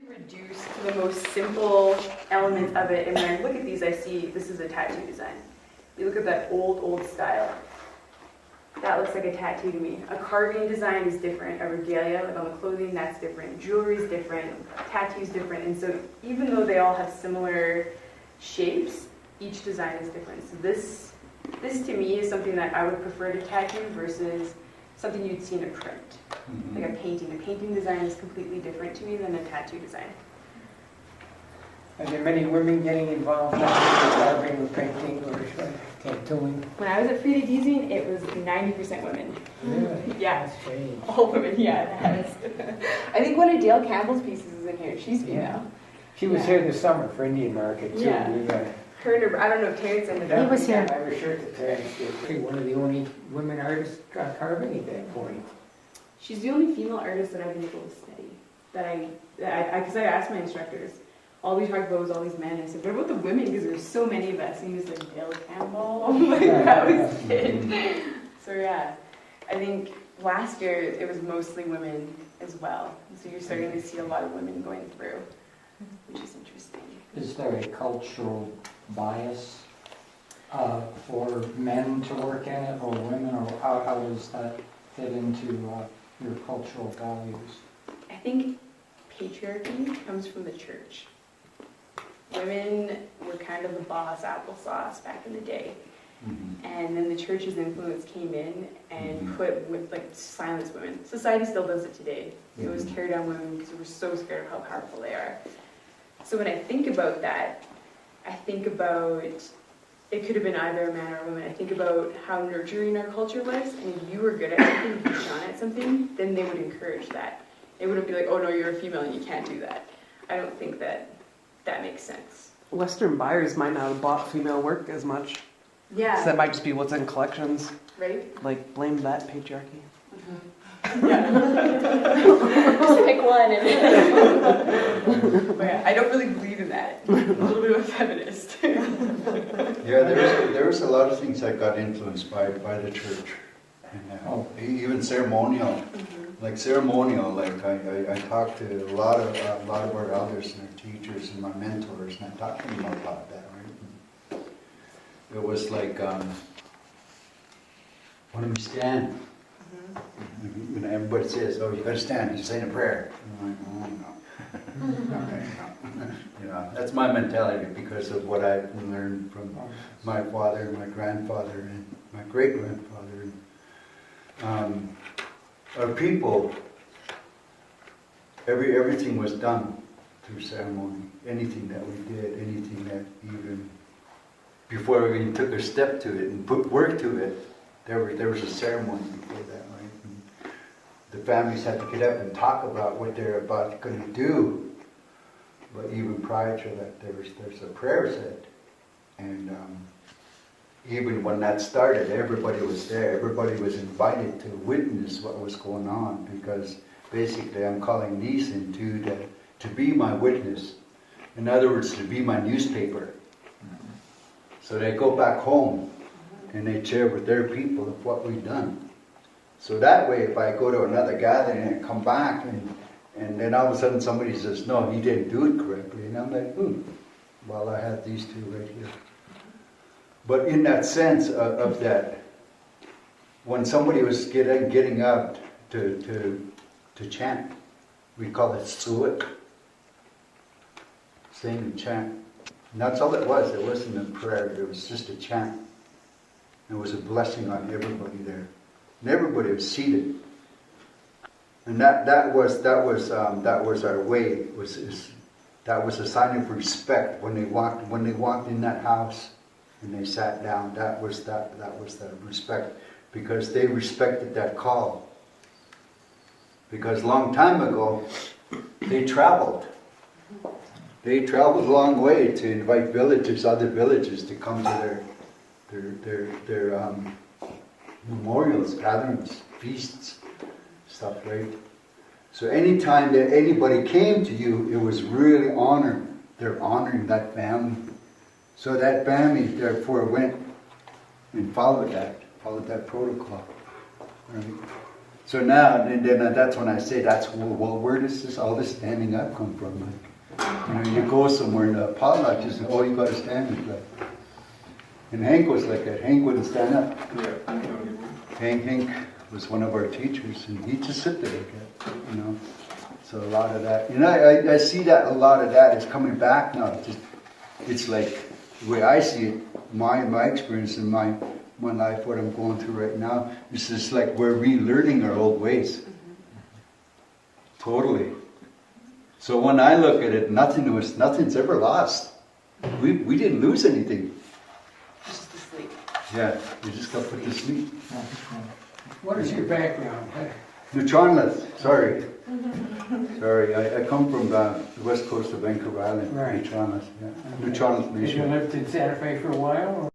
reduced to the most simple elements of it, and when I look at these, I see this is a tattoo design. You look at that old style. That looks like a tattoo to me. A carving design is different. A regalia, like on the clothing, that's different. Jewelry is different. Tattoo's different. And so even though they all have similar shapes, each design is different. So this to me is something that I would prefer to tattoo versus something you'd see in a print. Like a painting. A painting design is completely different to me than a tattoo design. Are there many women getting involved in carving or painting or tattooing? When I was at Frida Giesing, it was 90% women. Really? Yeah. That's strange. All women, yeah, it has. I think one of Dale Campbell's pieces is in here. She's female. She was here this summer for Indian Market too. Yeah. We got Her and her, I don't know if Terrence ended up. He was here. I was sure to Terrence. One of the only women artists carving at that point. She's the only female artist that I've been able to study. Because I asked my instructors, all we talked about was all these men. I said, what about the women? Because there's so many of us. And he was like, Dale Campbell. I'm like, that was it. So yeah, I think last year it was mostly women as well. So you're starting to see a lot of women going through, which is interesting. Is there a cultural bias for men to work in it or women, or how does that fit into your cultural values? I think patriarchy comes from the church. Women were kind of the boss applesauce back in the day. Mm-hmm. And then the church's influence came in and silence women. Society still does it today. They always tear down women because we're so scared of how powerful they are. So when I think about that, I think about it could have been either a man or a woman. I think about how nurturing our culture was, and if you were good at something, if you shone at something, then they would encourage that. They wouldn't be like, oh no, you're a female and you can't do that. I don't think that makes sense. Western buyers might not have bought female work as much. Yeah. So that might just be what's in collections. Right? Like, blame that patriarchy. Yeah. Just pick one. But yeah, I don't really believe in that. I'm a little bit of a feminist. Yeah, there was a lot of things that got influenced by the church, and even ceremonial, like I talked to a lot of our elders and our teachers and my mentors, and I talked to them about that. Right? It was like when we stand. When everybody says, "Oh, you got to stand," you're saying a prayer. I'm like, "Oh no." Okay, no. That's my mentality because of what I've learned from my father, and my grandfather, and my great grandfather. Our people, everything was done through ceremony. Anything that we did, anything that even before we even took a step to it and put work to it, there was a ceremony before that. The families had to get up and talk about what they're going to do. But even prior to that, there's a prayer said. And even when that started, everybody was there. Everybody was invited to witness what was going on. Because basically I'm calling these in to be my witness. In other words, to be my newspaper. So they go back home and they share with their people of what we've done. So that way, if I go to another gathering and come back, and then all of a sudden somebody says, no, he didn't do it correctly, and I'm like, well, I have these two right here. But in that sense of that, when somebody was getting up to chant, we call it suet, sing and chant. And that's all it was. It wasn't a prayer. It was just a chant. It was a blessing on everybody there. And everybody was seated, and that was our way. That was a sign of respect when they walked in that house, and they sat down. That was that respect, because they respected that call. Because a long time ago, they traveled. They traveled a long way to invite other villages to come to their memorials, gatherings, feasts, stuff, right? So anytime that anybody came to you, it was really honored. They're honoring that family. So that family, therefore, went and followed that protocol. Right? So now, and then that's when I say, well, where does all this standing up come from? Like, you go somewhere and Paul not just, oh, you gotta stand like. And Hank was like that. Hank wouldn't stand up. Hank was one of our teachers, and he'd just sit there like that, So a lot of that, I see that a lot of that is coming back now. It's like the way I see it, my experience in my life, what I'm going through right now. It's just like we're relearning our old ways. Totally. So when I look at it, nothing's ever lost. We didn't lose anything. Just to sleep. Yeah, you just got put to sleep. What is your background? Nuu-chah-nulth, sorry. Sorry, I come from the west coast of Vancouver Island, Right. Nuu-chah-nulth, yeah. Nuu-chah-nulth Did you Nation. lived in Santa Fe for a while? Or?